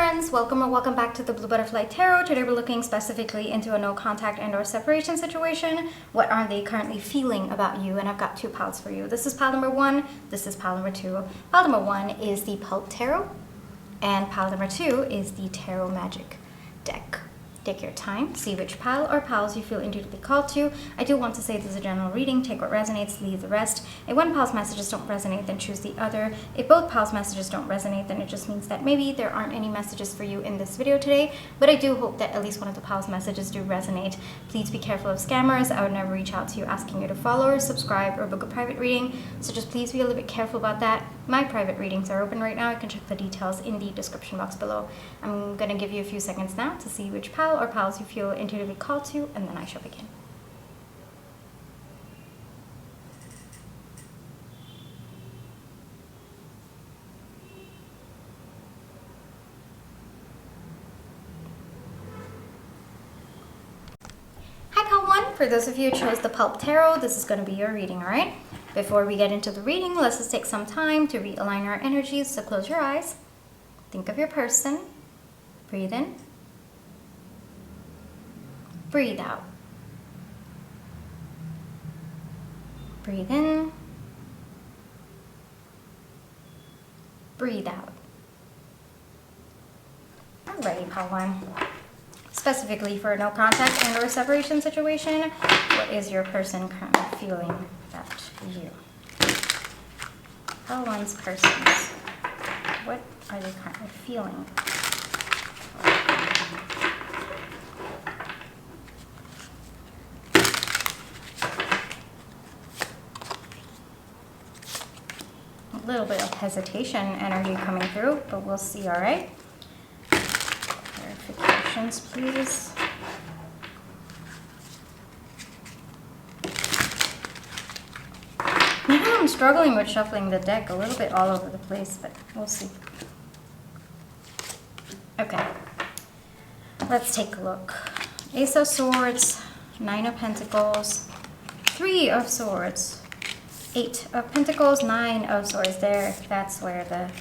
friends, welcome or welcome back to the Blue Butterfly Tarot. Today we're looking specifically into a no contact and or separation situation. What are they currently feeling about you? And I've got two piles for you. This is pile number one, this is pile number two. Pile number one is the Pulp Tarot, and pile number two is the Tarot Magic deck. Take your time, see which pile or piles you feel intuitively called to. I do want to say this is a general reading. Take what resonates, leave the rest. If one pile's messages don't resonate, then choose the other. If both piles' messages don't resonate, then it just means that maybe there aren't any messages for you in this video today, but I do hope that at least one of the piles' messages do resonate. Please be careful of scammers. I would never reach out to you asking you to follow or subscribe or book a private reading, so just please be a little bit careful about that. My private readings are open right now. You can check the details in the description box below. I'm going to give you a few seconds now to see which pile or piles you feel intuitively called to, and then I shall begin. Hi pile one, for those of you who chose the Pulp Tarot, this is going to be your reading, alright? Before we get into the reading, let's just take some time to realign our energies. So close your eyes, think of your person, breathe in, breathe out. Breathe in, breathe out. Alrighty, pile one. Specifically for a no contact and or separation situation, what is your person currently feeling about you? Pile one's persons. What are they currently feeling? A little bit of hesitation energy coming through, but we'll see, all right? Clarifications, please. I'm struggling with shuffling the deck a little bit all over the place, but we'll see. Okay, let's take a look. Ace of Swords, Nine of Pentacles, Three of Swords, Eight of Pentacles, Nine of Swords. There, that's where the...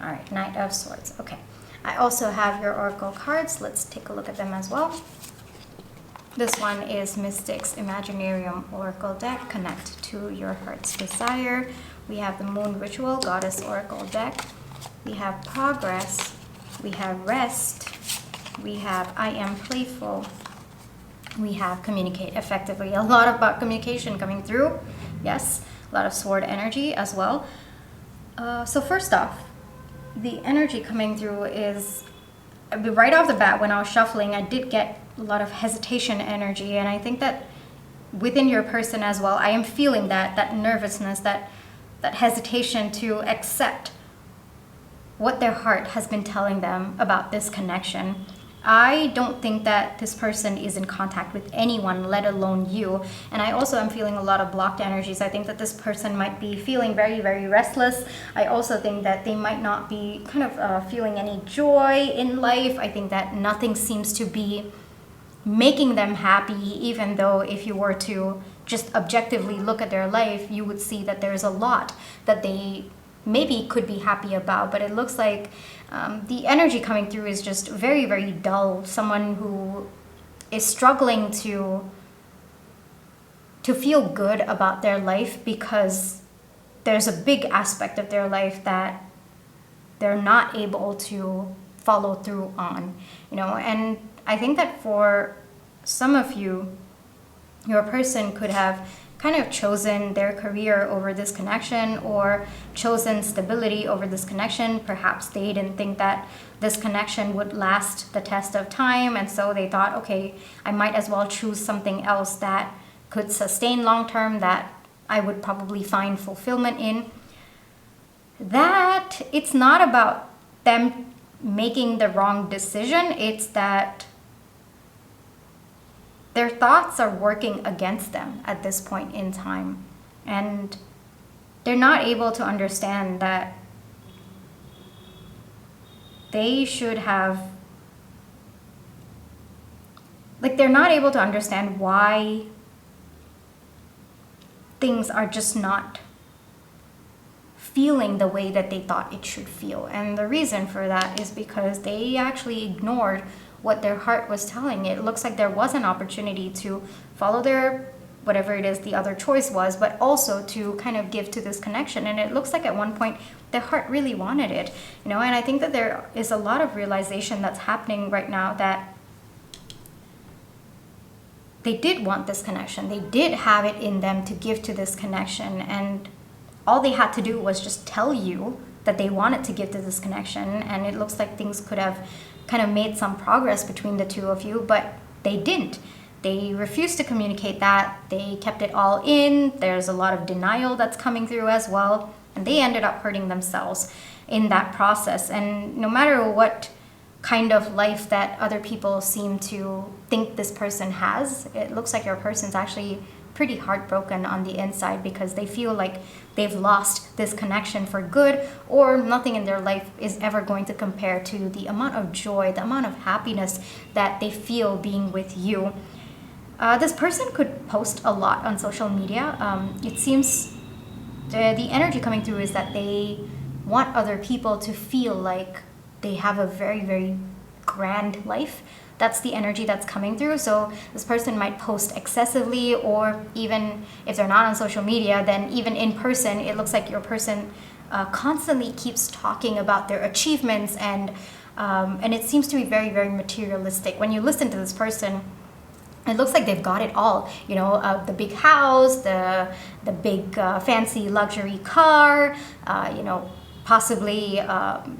All right, Knight of Swords. Okay, I also have your Oracle cards. Let's take a look at them as well. This one is Mystic's Imaginarium Oracle deck. Connect to your heart's desire. We have the Moon Ritual Goddess Oracle deck. We have Progress. We have Rest. We have I Am Playful. We have Communicate Effectively. A lot about communication coming through. Yes, a lot of sword energy as well. So first off, the energy coming through is, right off the bat when I was shuffling, I did get a lot of hesitation energy, and I think that within your person as well, I am feeling that nervousness, that hesitation to accept what their heart has been telling them about this connection. I don't think that this person is in contact with anyone, let alone you. And I also am feeling a lot of blocked energies. I think that this person might be feeling very, very restless. I also think that they might not be kind of feeling any joy in life. I think that nothing seems to be making them happy, even though if you were to just objectively look at their life, you would see that there's a lot that they maybe could be happy about. But it looks like the energy coming through is just very, very dull. Someone who is struggling to feel good about their life because there's a big aspect of their life that they're not able to follow through on, you know. And I think that for some of you, your person could have kind of chosen their career over this connection, or chosen stability over this connection. Perhaps they didn't think that this connection would last the test of time, and so they thought, okay, I might as well choose something else that could sustain long term, that I would probably find fulfillment in. That it's not about them making the wrong decision, it's that their thoughts are working against them at this point in time, and they're not able to understand that they should have, like, they're not able to understand why things are just not feeling the way that they thought it should feel. And the reason for that is because they actually ignored what their heart was telling. It looks like there was an opportunity to follow their whatever it is the other choice was, but also to kind of give to this connection. And it looks like at one point their heart really wanted it, you know. And I think that there is a lot of realization that's happening right now that they did want this connection. They did have it in them to give to this connection, and all they had to do was just tell you that they wanted to give to this connection. And it looks like things could have kind of made some progress between the two of you, but they didn't. They refused to communicate that. They kept it all in. There's a lot of denial that's coming through as well. And they ended up hurting themselves in that process. And no matter what kind of life that other people seem to think this person has, it looks like your person's actually pretty heartbroken on the inside, because they feel like they've lost this connection for good, or nothing in their life is ever going to compare to the amount of joy, the amount of happiness that they feel being with you. This person could post a lot on social media. It seems the energy coming through is that they want other people to feel like they have a very, very grand life. That's the energy that's coming through. So this person might post excessively, or even if they're not on social media, then even in person, it looks like your person constantly keeps talking about their achievements, and it seems to be very, very materialistic. When you listen to this person, it looks like they've got it all, you know, the big house, the big fancy luxury car, you know, possibly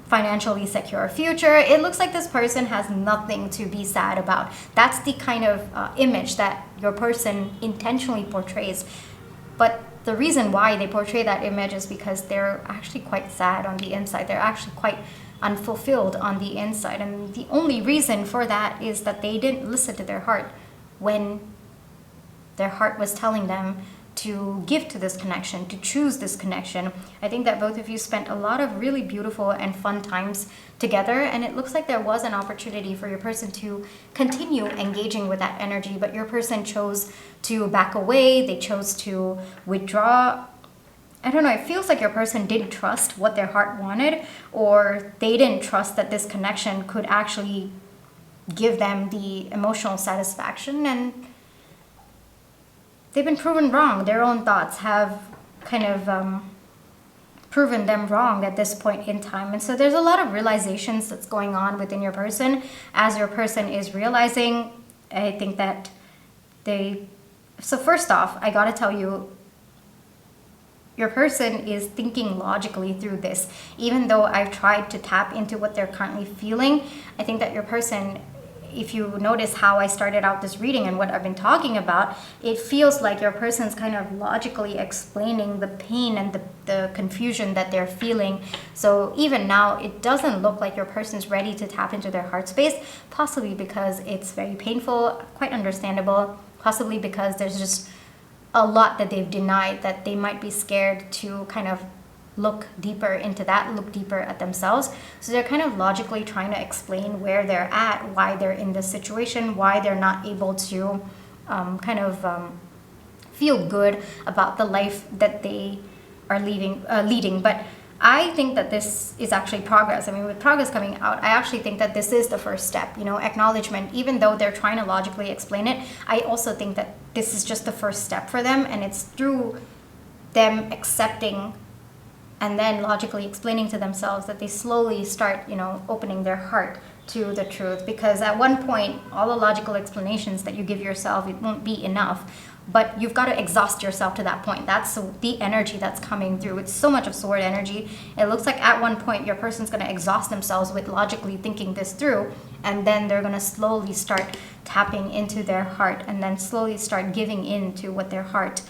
financially secure future. It looks like this person has nothing to be sad about. That's the kind of image that your person intentionally portrays. But the reason why they portray that image is because they're actually quite sad on the inside. They're actually quite unfulfilled on the inside. And the only reason for that is that they didn't listen to their heart when their heart was telling them to give to this connection, to choose this connection. I think that both of you spent a lot of really beautiful and fun times together, and it looks like there was an opportunity for your person to continue engaging with that energy, but your person chose to back away. They chose to withdraw. I don't know, it feels like your person didn't trust what their heart wanted, or they didn't trust that this connection could actually give them the emotional satisfaction, and they've been proven wrong. Their own thoughts have kind of proven them wrong at this point in time. And so there's a lot of realizations that's going on within your person. As your person is realizing, I think that so first off, I gotta tell you, your person is thinking logically through this. Even though I've tried to tap into what they're currently feeling, I think that your person, if you notice how I started out this reading and what I've been talking about, it feels like your person's kind of logically explaining the pain and the confusion that they're feeling. So even now, it doesn't look like your person's ready to tap into their heart space, possibly because it's very painful, quite understandable, possibly because there's just a lot that they've denied, that they might be scared to kind of look deeper into that, look deeper at themselves. So they're kind of logically trying to explain where they're at, why they're in this situation, why they're not able to feel good about the life that they are leading. But I think that this is actually progress. I mean, with progress coming out, I actually think that this is the first step, you know, acknowledgement. Even though they're trying to logically explain it, I also think that this is just the first step for them, and it's through them accepting and then logically explaining to themselves that they slowly start, you know, opening their heart to the truth. Because at one point, all the logical explanations that you give yourself, it won't be enough. But you've got to exhaust yourself to that point. That's the energy that's coming through. It's so much of sword energy. It looks like at one point, your person's going to exhaust themselves with logically thinking this through. And then they're going to slowly start tapping into their heart, and then slowly start giving in to what their heart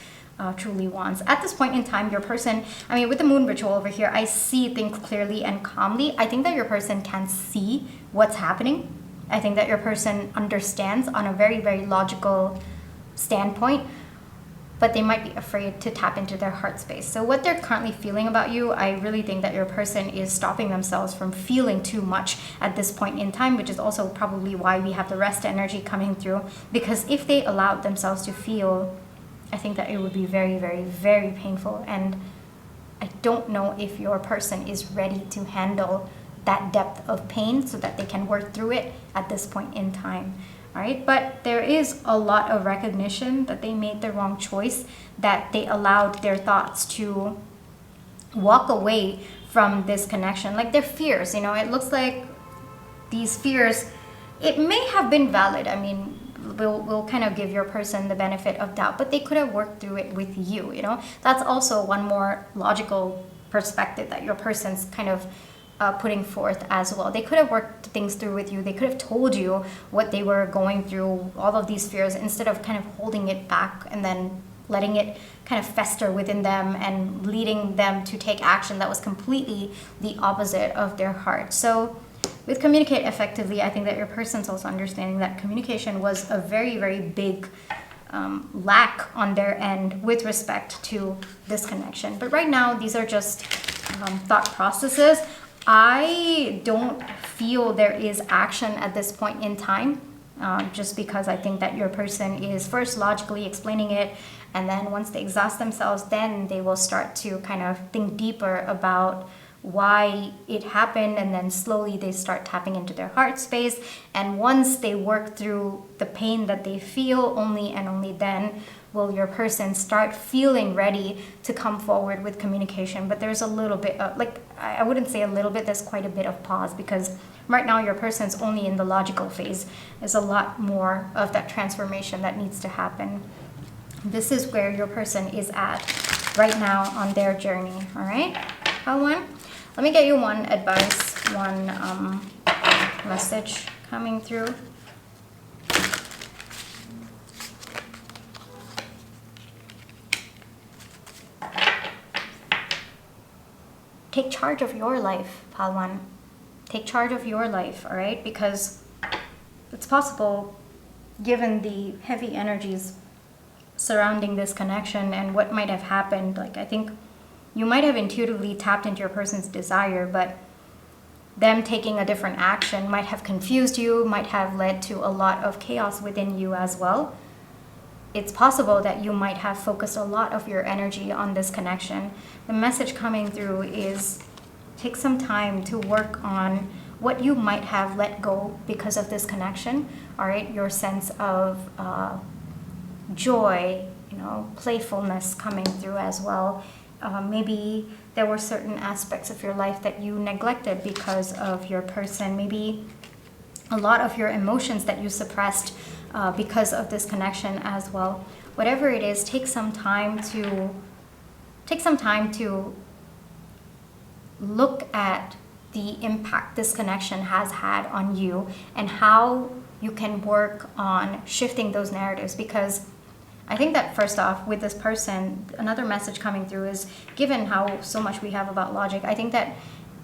truly wants. At this point in time, your person, I mean, with the moon ritual over here, I see things clearly and calmly. I think that your person can see what's happening. I think that your person understands on a very, very logical standpoint, but they might be afraid to tap into their heart space. So what they're currently feeling about you, I really think that your person is stopping themselves from feeling too much at this point in time, which is also probably why we have the rest energy coming through. Because if they allowed themselves to feel, I think that it would be very, very, very painful. And I don't know if your person is ready to handle that depth of pain so that they can work through it at this point in time. All right, but there is a lot of recognition that they made the wrong choice, that they allowed their thoughts to walk away from this connection, like their fears. It looks like these fears, it may have been valid. I mean, we'll kind of give your person the benefit of doubt, but they could have worked through it with you. That's also one more logical perspective that your person's kind of putting forth as well. They could have worked things through with you. They could have told you what they were going through, all of these fears, instead of kind of holding it back and then letting it kind of fester within them and leading them to take action that was completely the opposite of their heart. So with communicate effectively, I think that your person's also understanding that communication was a very, very big lack on their end with respect to this connection. But right now, these are just thought processes. I don't feel there is action at this point in time, just because I think that your person is first logically explaining it, and then once they exhaust themselves, then they will start to kind of think deeper about why it happened, and then slowly they start tapping into their heart space. And once they work through the pain that they feel, only and only then will your person start feeling ready to come forward with communication. But there's a little bit of, I wouldn't say a little bit, there's quite a bit of pause, because right now your person's only in the logical phase. There's a lot more of that transformation that needs to happen. This is where your person is at right now on their journey. All right, how one? Let me get you one advice, one message coming through. Take charge of your life, Palwan. Take charge of your life, all right? Because it's possible, given the heavy energies surrounding this connection and what might have happened, I think you might have intuitively tapped into your person's desire, but them taking a different action might have confused you, might have led to a lot of chaos within you as well. It's possible that you might have focused a lot of your energy on this connection. The message coming through is take some time to work on what you might have let go because of this connection. All right, your sense of joy, playfulness coming through as well. Maybe there were certain aspects of your life that you neglected because of your person. Maybe a lot of your emotions that you suppressed because of this connection as well. Whatever it is, take some time to look at the impact this connection has had on you and how you can work on shifting those narratives. Because I think that first off, with this person, another message coming through is, given how so much we have about logic, I think that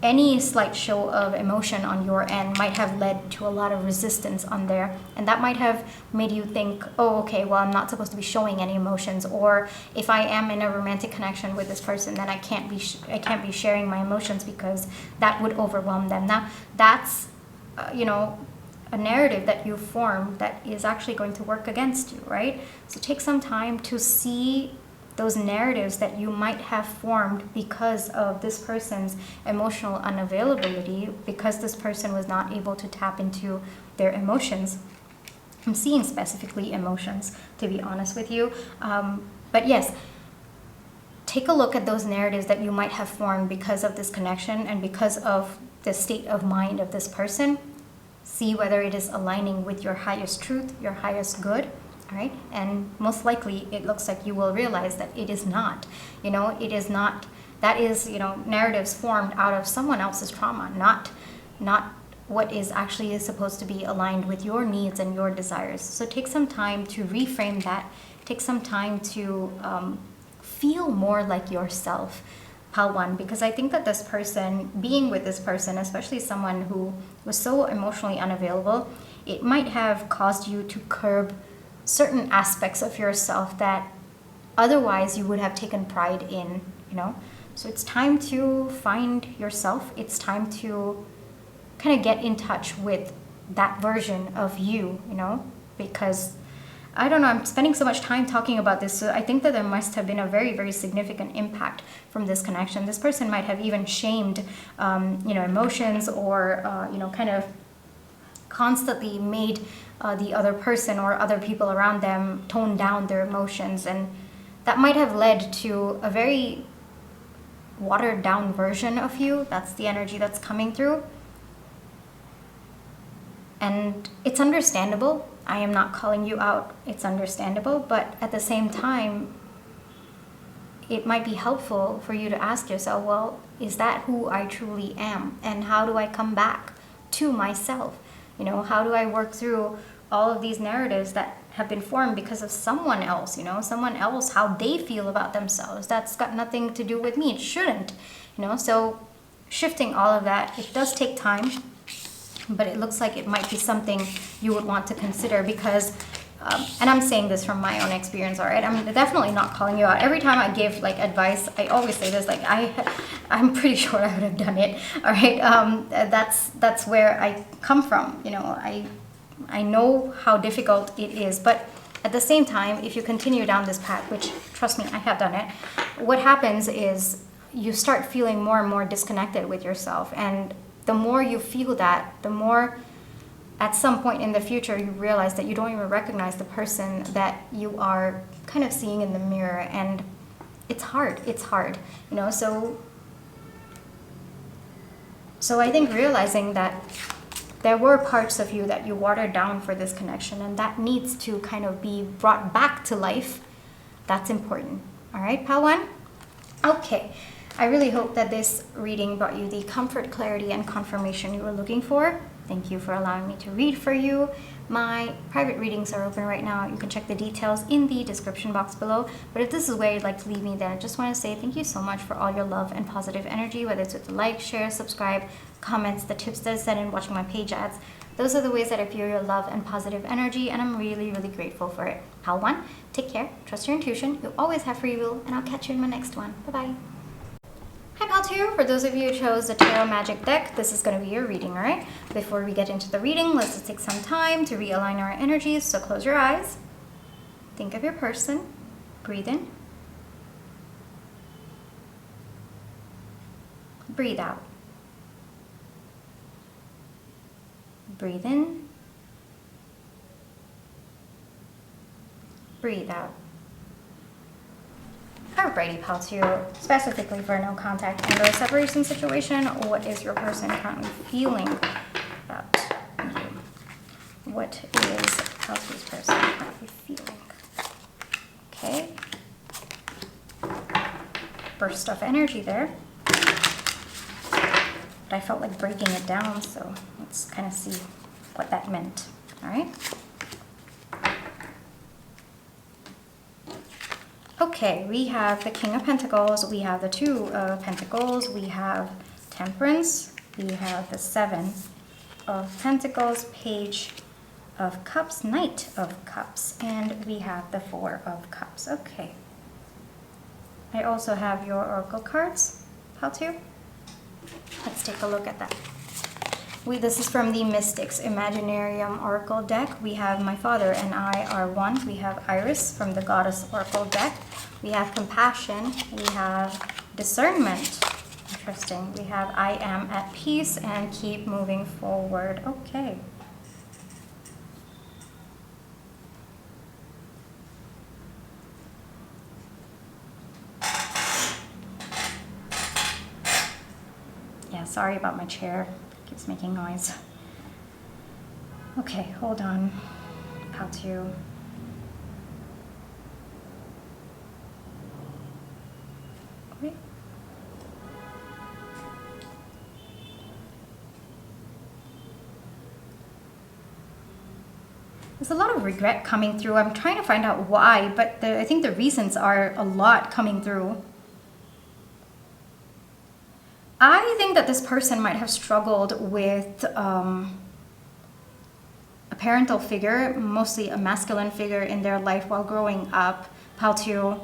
any slight show of emotion on your end might have led to a lot of resistance on there. And that might have made you think, oh, okay, well, I'm not supposed to be showing any emotions. Or if I am in a romantic connection with this person, then I can't be sharing my emotions because that would overwhelm them. Now, that's, a narrative that you formed that is actually going to work against you, right? So take some time to see those narratives that you might have formed because of this person's emotional unavailability, because this person was not able to tap into their emotions. I'm seeing specifically emotions, to be honest with you. But yes, take a look at those narratives that you might have formed because of this connection and because of the state of mind of this person. See whether it is aligning with your highest truth, your highest good. All right, and most likely it looks like you will realize that it is not. It is not. That is, narratives formed out of someone else's trauma, not what is actually supposed to be aligned with your needs and your desires. So take some time to reframe that. Take some time to feel more like yourself, Palwan, because I think that this person, being with this person, especially someone who was so emotionally unavailable, it might have caused you to curb certain aspects of yourself that otherwise you would have taken pride in, So it's time to find yourself. It's time to kind of get in touch with that version of you, because I don't know, I'm spending so much time talking about this, so I think that there must have been a very, very significant impact from this connection. This person might have even shamed, emotions, or, kind of constantly made the other person or other people around them tone down their emotions. And that might have led to a very watered down version of you. That's the energy that's coming through. And it's understandable. I am not calling you out. It's understandable. But at the same time, it might be helpful for you to ask yourself, well, is that who I truly am? And how do I come back to myself? How do I work through all of these narratives that have been formed because of someone else, someone else, how they feel about themselves? That's got nothing to do with me. It shouldn't, so shifting all of that, it does take time. But it looks like it might be something you would want to consider, because, and I'm saying this from my own experience, all right? I'm definitely not calling you out. Every time I give advice, I always say this, I'm pretty sure I would have done it, all right? That's where I come from, I know how difficult it is, but at the same time, if you continue down this path, which, trust me, I have done it, what happens is you start feeling more and more disconnected with yourself. And the more you feel that, the more at some point in the future you realize that you don't even recognize the person that you are kind of seeing in the mirror. And it's hard, so I think realizing that there were parts of you that you watered down for this connection, and that needs to kind of be brought back to life. That's important. All right, pal one? Okay. I really hope that this reading brought you the comfort, clarity, and confirmation you were looking for. Thank you for allowing me to read for you. My private readings are open right now. You can check the details in the description box below. But if this is where you'd like to leave me, then I just want to say thank you so much for all your love and positive energy, whether it's with the like, share, subscribe, comments, the tips that I send in, watching my page ads. Those are the ways that I feel your love and positive energy, and I'm really, really grateful for it. Pal one, take care, trust your intuition, you always have free will, and I'll catch you in my next one. Bye-bye. Hi pal 2, for those of you who chose the Tarot Magic deck, this is going to be your reading, alright? Before we get into the reading, let's just take some time to realign our energies, so close your eyes. Think of your person. Breathe in. Breathe out. Breathe in. Breathe out. Alrighty, pal 2, specifically for no contact and or separation situation, what is your person currently feeling about you? What is pal 2's person currently feeling? Okay. Burst of energy there. But I felt like breaking it down, so let's kind of see what that meant. Alright? Okay, we have the King of Pentacles, we have the Two of Pentacles, we have Temperance, we have the Seven of Pentacles, Page of Cups, Knight of Cups, and we have the Four of Cups. Okay. I also have your Oracle cards, pal 2. Let's take a look at that. This is from the Mystics Imaginarium Oracle deck. We have My Father and I Are One. We have Iris from the Goddess Oracle deck. We have Compassion. We have Discernment. Interesting. We have I Am at Peace and Keep Moving Forward. Okay. Yeah, sorry about my chair. Keeps making noise. Okay, hold on. Pal 2. Wait. There's a lot of regret coming through. I'm trying to find out why, but I think the reasons are a lot coming through. I think that this person might have struggled with a parental figure, mostly a masculine figure in their life while growing up. Pal 2.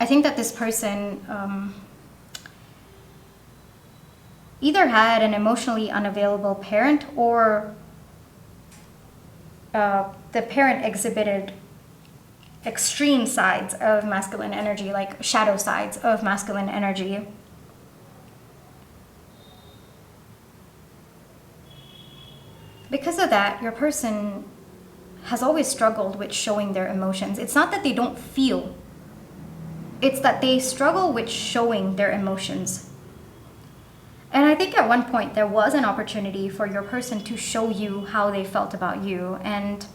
I think that this person either had an emotionally unavailable parent, or the parent exhibited extreme sides of masculine energy, like shadow sides of masculine energy. Because of that, your person has always struggled with showing their emotions. It's not that they don't feel, it's that they struggle with showing their emotions. And I think at one point there was an opportunity for your person to show you how they felt about you. And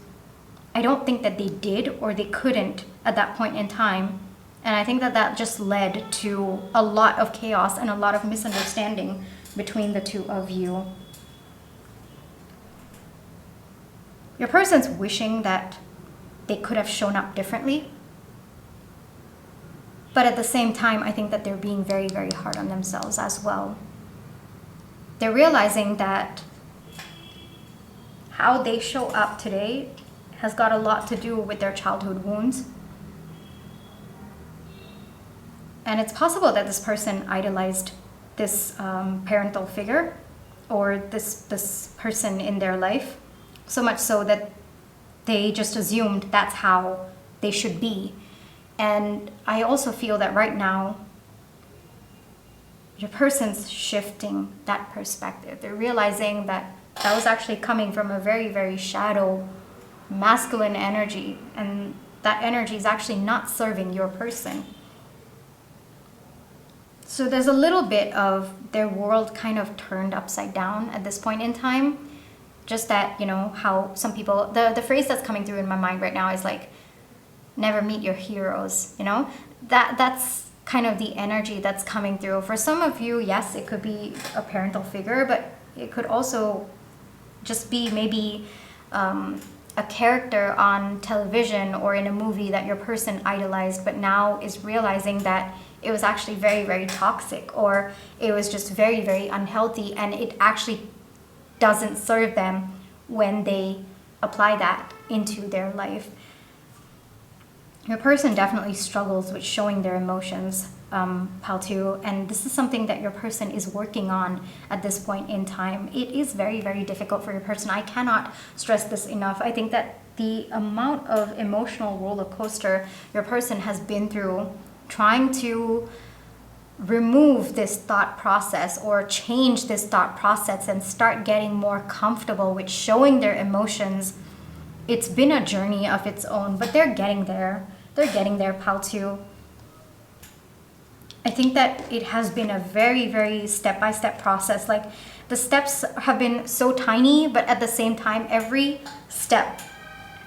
I don't think that they did or they couldn't at that point in time. And I think that that just led to a lot of chaos and a lot of misunderstanding between the two of you. Your person's wishing that they could have shown up differently. But at the same time, I think that they're being very, very hard on themselves as well. They're realizing that how they show up today has got a lot to do with their childhood wounds. And it's possible that this person idolized this parental figure or this person in their life, so much so that they just assumed that's how they should be. And I also feel that right now, your person's shifting that perspective. They're realizing that that was actually coming from a very, very shadow masculine energy, and that energy is actually not serving your person. So there's a little bit of their world kind of turned upside down at this point in time. Just that, you know, how some people, the phrase that's coming through in my mind right now is like, never meet your heroes, you know? That's kind of the energy that's coming through. For some of you, yes, it could be a parental figure, but it could also just be maybe a character on television or in a movie that your person idolized, but now is realizing that it was actually very, very toxic, or it was just very, very unhealthy, and it actually doesn't serve them when they apply that into their life. Your person definitely struggles with showing their emotions, Paltu, and this is something that your person is working on at this point in time. It is very, very difficult for your person. I cannot stress this enough. I think that the amount of emotional roller coaster your person has been through trying to remove this thought process or change this thought process and start getting more comfortable with showing their emotions, it's been a journey of its own, but they're getting there. They're getting there, Paltu. I think that it has been a very, very step-by-step process. Like, the steps have been so tiny, but at the same time, every step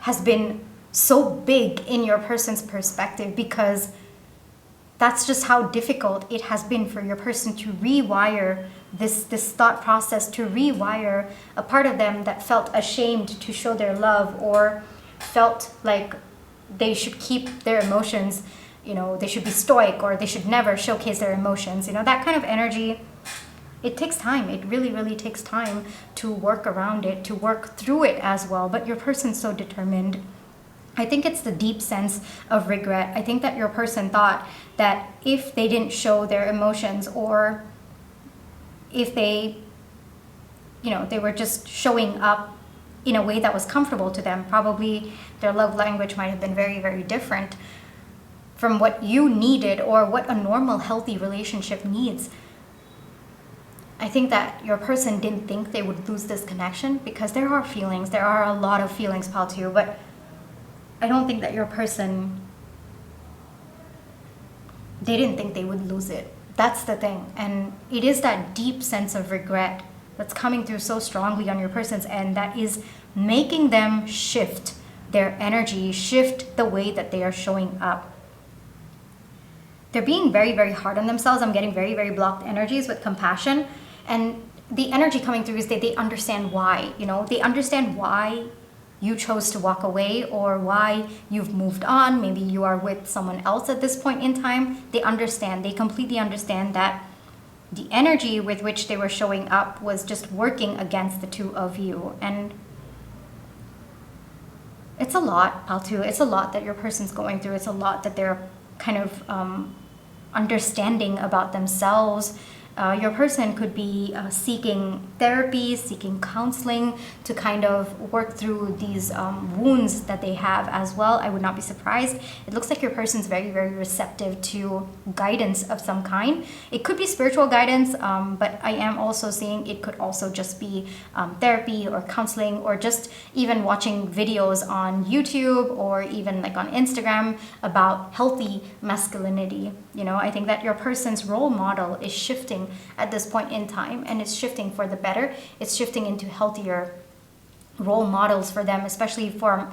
has been so big in your person's perspective, because that's just how difficult it has been for your person to rewire this thought process, to rewire a part of them that felt ashamed to show their love, or felt like they should keep their emotions, you know, they should be stoic, or they should never showcase their emotions. You know, that kind of energy, it takes time. It really, really takes time to work around it, to work through it as well. But your person's so determined. I think it's the deep sense of regret. I think that your person thought that if they didn't show their emotions, or if they, you know, they were just showing up in a way that was comfortable to them, probably their love language might have been very, very different from what you needed or what a normal, healthy relationship needs. I think that your person didn't think they would lose this connection, because there are feelings. There are a lot of feelings, Paltu, but I don't think that your person, they didn't think they would lose it. That's the thing. And it is that deep sense of regret that's coming through so strongly on your person's end that is making them shift their energy, shift the way that they are showing up. They're being very, very hard on themselves. I'm getting very, very blocked energies with compassion. And the energy coming through is that they understand why, you know, they understand why you chose to walk away, or why you've moved on. Maybe you are with someone else at this point in time. They understand, they completely understand that the energy with which they were showing up was just working against the two of you. And it's a lot, Paltu. It's a lot that your person's going through. It's a lot that they're kind of understanding about themselves Your person could be seeking therapy, seeking counseling to kind of work through these wounds that they have as well. I would not be surprised. It looks like your person's very, very receptive to guidance of some kind. It could be spiritual guidance, but I am also seeing it could also just be therapy or counseling, or just even watching videos on YouTube or even like on Instagram about healthy masculinity. You know, I think that your person's role model is shifting at this point in time, and it's shifting for the better. It's shifting into healthier role models for them, especially for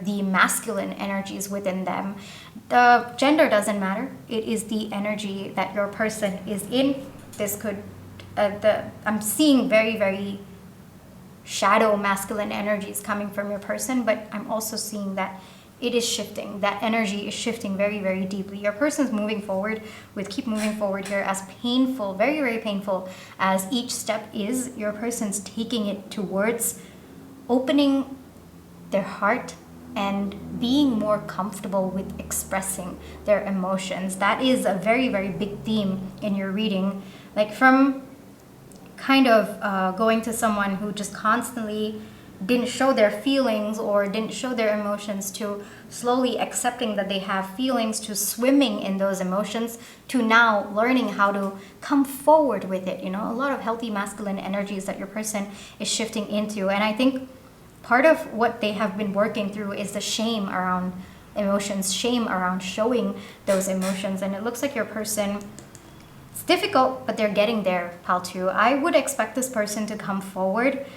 the masculine energies within them. The gender doesn't matter. It is the energy that your person is in. This could, I'm seeing very, very shadow masculine energies coming from your person, but I'm also seeing that it is shifting. That energy is shifting very, very deeply. Your person's moving forward keep moving forward here, as painful, very, very painful as each step is. Your person's taking it towards opening their heart and being more comfortable with expressing their emotions. That is a very, very big theme in your reading. Like from kind of going to someone who just constantly didn't show their feelings or didn't show their emotions, to slowly accepting that they have feelings, to swimming in those emotions, to now learning how to come forward with it. You know, a lot of healthy masculine energies that your person is shifting into. And I think part of what they have been working through is the shame around emotions, shame around showing those emotions. And it looks like your person, it's difficult, but they're getting there, pal two. I would expect this person to come forward,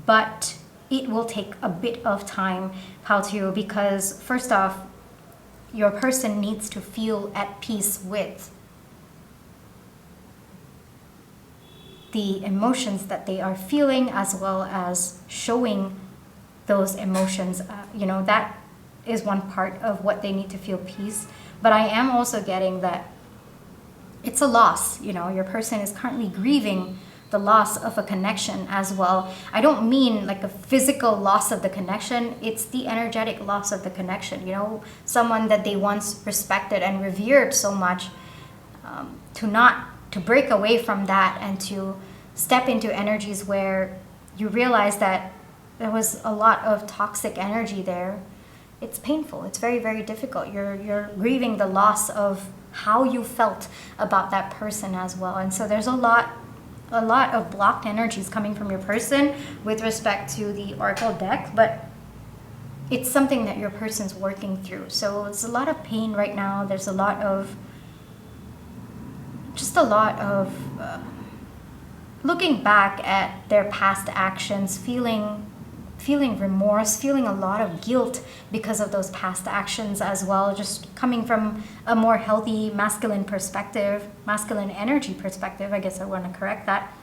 but it will take a bit of time, pal two, because first off, your person needs to feel at peace with the emotions that they are feeling, as well as showing those emotions. You know, that is one part of what they need to feel peace. But I am also getting that it's a loss. You know, your person is currently grieving the loss of a connection as well. I don't mean like a physical loss of the connection, it's the energetic loss of the connection. You know, someone that they once respected and revered so much, to break away from that and to step into energies where you realize that there was a lot of toxic energy there. It's painful. It's very, very difficult. You're grieving the loss of how you felt about that person as well. And so there's a lot of blocked energies coming from your person with respect to the Oracle deck, but it's something that your person's working through. So it's a lot of pain right now. There's a lot of looking back at their past actions, feeling remorse, feeling a lot of guilt because of those past actions as well, just coming from a more healthy masculine perspective, masculine energy perspective. I guess I want to correct that.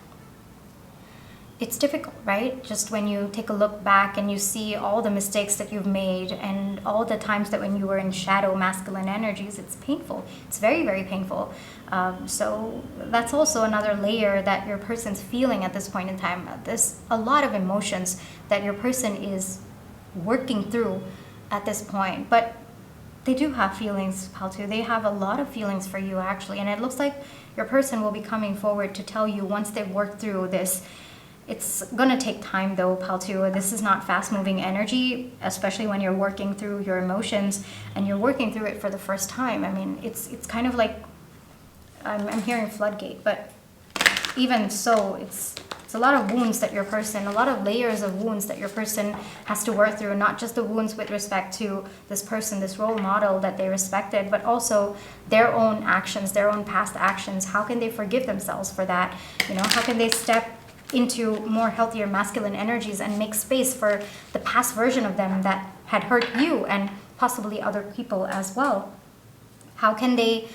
It's difficult, right? Just when you take a look back and you see all the mistakes that you've made and all the times that when you were in shadow masculine energies, it's painful. It's very, very painful. So that's also another layer that your person's feeling at this point in time. There's a lot of emotions that your person is working through at this point. But they do have feelings, Paltu. They have a lot of feelings for you, actually. And it looks like your person will be coming forward to tell you once they've worked through this. It's going to take time though, Paltu. This is not fast-moving energy, especially when you're working through your emotions and you're working through it for the first time. I mean, it's kind of like, I'm hearing floodgate, but even so, it's a lot of wounds that your person, a lot of layers of wounds that your person has to work through, not just the wounds with respect to this person, this role model that they respected, but also their own actions, their own past actions. How can they forgive themselves for that? You know, how can they step into more healthier masculine energies and make space for the past version of them that had hurt you and possibly other people as well? How can they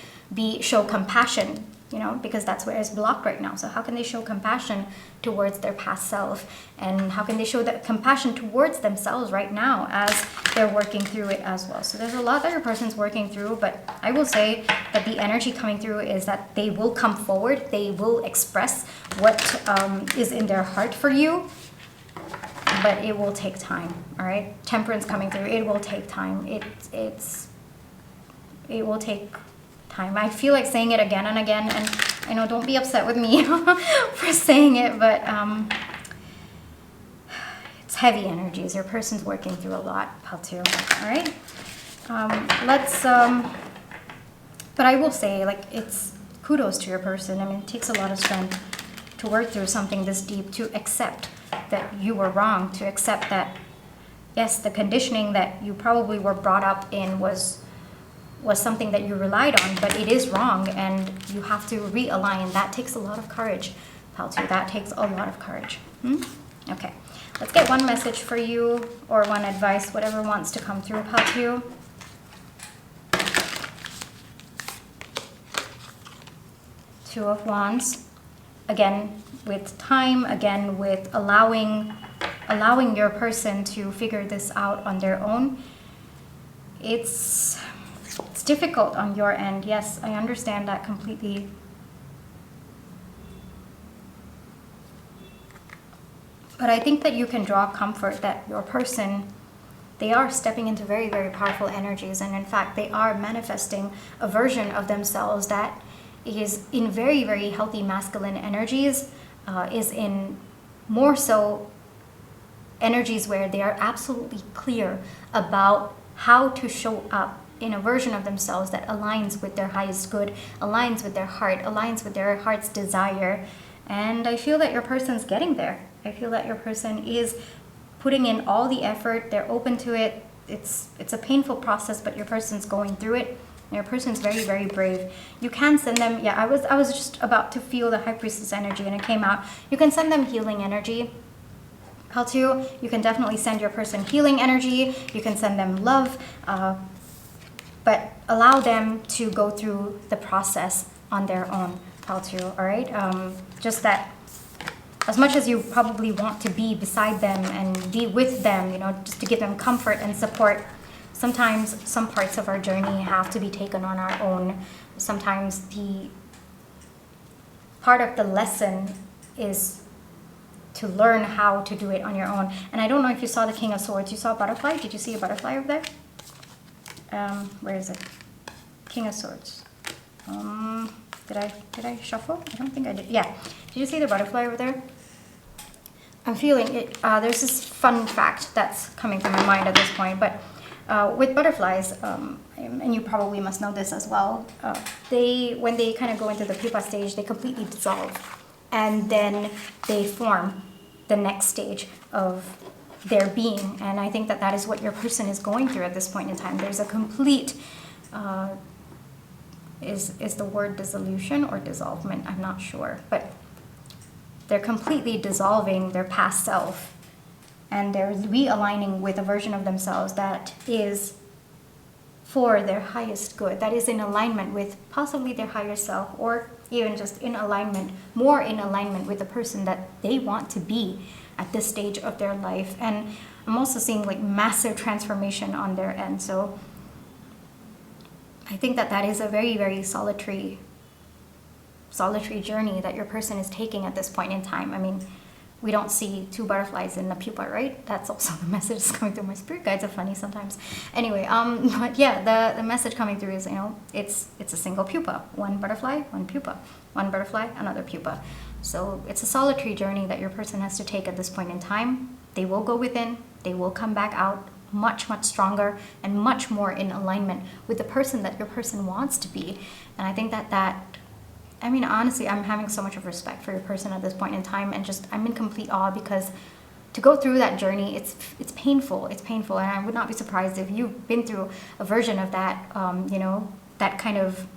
show compassion, you know, because that's where it's blocked right now. So how can they show compassion towards their past self? And how can they show that compassion towards themselves right now as they're working through it as well? So there's a lot that your person's working through, but I will say that the energy coming through is that they will come forward. They will express what is in their heart for you, but it will take time, all right? Temperance coming through, it will take time. It will take time. I feel like saying it again and again, and I know, don't be upset with me for saying it, but it's heavy energies. Your person's working through a lot, pile 2. All right. But I will say, like, it's kudos to your person. I mean, it takes a lot of strength to work through something this deep, to accept that you were wrong, to accept that, yes, the conditioning that you probably were brought up in was something that you relied on, but it is wrong, and you have to realign. That takes a lot of courage, pile 2. That takes a lot of courage. Okay, let's get one message for you, or one advice, whatever wants to come through, pile 2. Two of Wands. Again, with time, again, with allowing your person to figure this out on their own. It's difficult on your end. Yes, I understand that completely. But I think that you can draw comfort that your person, they are stepping into very, very powerful energies. And in fact, they are manifesting a version of themselves that is in very, very healthy masculine energies, is in more so energies where they are absolutely clear about how to show up in a version of themselves that aligns with their highest good, aligns with their heart, aligns with their heart's desire. And I feel that your person's getting there. I feel that your person is putting in all the effort. They're open to it. It's a painful process, but your person's going through it. Your person's very, very brave. You can send them, yeah, I was just about to feel the High Priestess energy and it came out. You can send them healing energy. Pile 2, you can definitely send your person healing energy. You can send them love, but allow them to go through the process on their own, pile 2, all right? Just that as much as you probably want to be beside them and be with them, you know, just to give them comfort and support, sometimes some parts of our journey have to be taken on our own. Sometimes the part of the lesson is to learn how to do it on your own. And I don't know if you saw the King of Swords. You saw a butterfly? Did you see a butterfly over there? Where is it? King of Swords. Did I shuffle? I don't think I did. Yeah. Did you see the butterfly over there? I'm feeling it. There's this fun fact that's coming to my mind at this point, but with butterflies, and you probably must know this as well, when they kind of go into the pupa stage, they completely dissolve, and then they form the next stage of their being. And I think that that is what your person is going through at this point in time. There's a complete, is the word dissolution or dissolvement? I'm not sure, but they're completely dissolving their past self, and they're realigning with a version of themselves that is for their highest good, that is in alignment with possibly their higher self, or even just in alignment, more in alignment with the person that they want to be at this stage of their life. And I'm also seeing like massive transformation on their end. So I think that that is a very, very solitary journey that your person is taking at this point in time. I mean, we don't see two butterflies in a pupa, right? That's also the message that's coming through. My spirit guides are funny sometimes. Anyway, but yeah, the message coming through is, you know, it's a single pupa. One butterfly, one pupa. One butterfly, another pupa. So it's a solitary journey that your person has to take at this point in time. They will go within, they will come back out much, much stronger and much more in alignment with the person that your person wants to be. And I think that I mean, honestly, I'm having so much of respect for your person at this point in time, and just I'm in complete awe, because to go through that journey, it's painful. It's painful, and I would not be surprised if you've been through a version of that, you know, that kind of,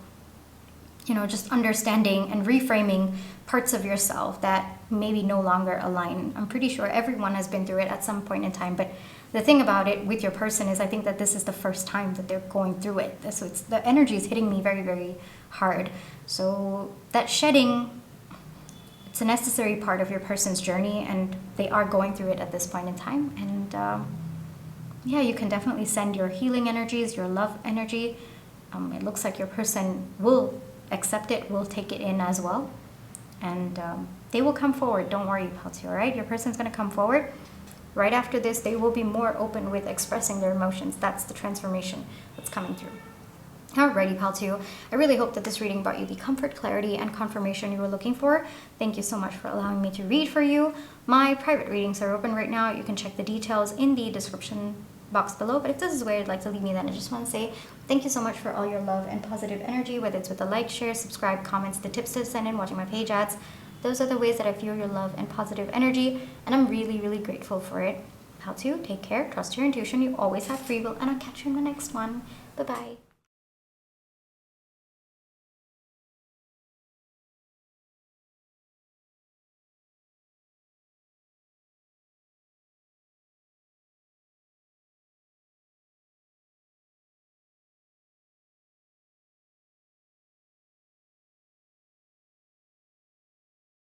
you know, just understanding and reframing parts of yourself that maybe no longer align. I'm pretty sure everyone has been through it at some point in time, but the thing about it with your person is I think that this is the first time that they're going through it. So it's, the energy is hitting me very, very hard. So that shedding, it's a necessary part of your person's journey, and they are going through it at this point in time. And yeah, you can definitely send your healing energies, your love energy. It looks like your person will accept it, will take it in as well. And they will come forward. Don't worry, Palti, all right? Your person's going to come forward. Right after this, they will be more open with expressing their emotions. That's the transformation that's coming through. Alrighty, pal 2. I really hope that this reading brought you the comfort, clarity, and confirmation you were looking for. Thank you so much for allowing me to read for you. My private readings are open right now. You can check the details in the description box below. But if this is where you'd like to leave me, then I just want to say thank you so much for all your love and positive energy, whether it's with a like, share, subscribe, comments, the tips to send in, watching my page ads. Those are the ways that I feel your love and positive energy, and I'm really, really grateful for it. Pal 2, take care, trust your intuition, you always have free will, and I'll catch you in the next one. Bye-bye.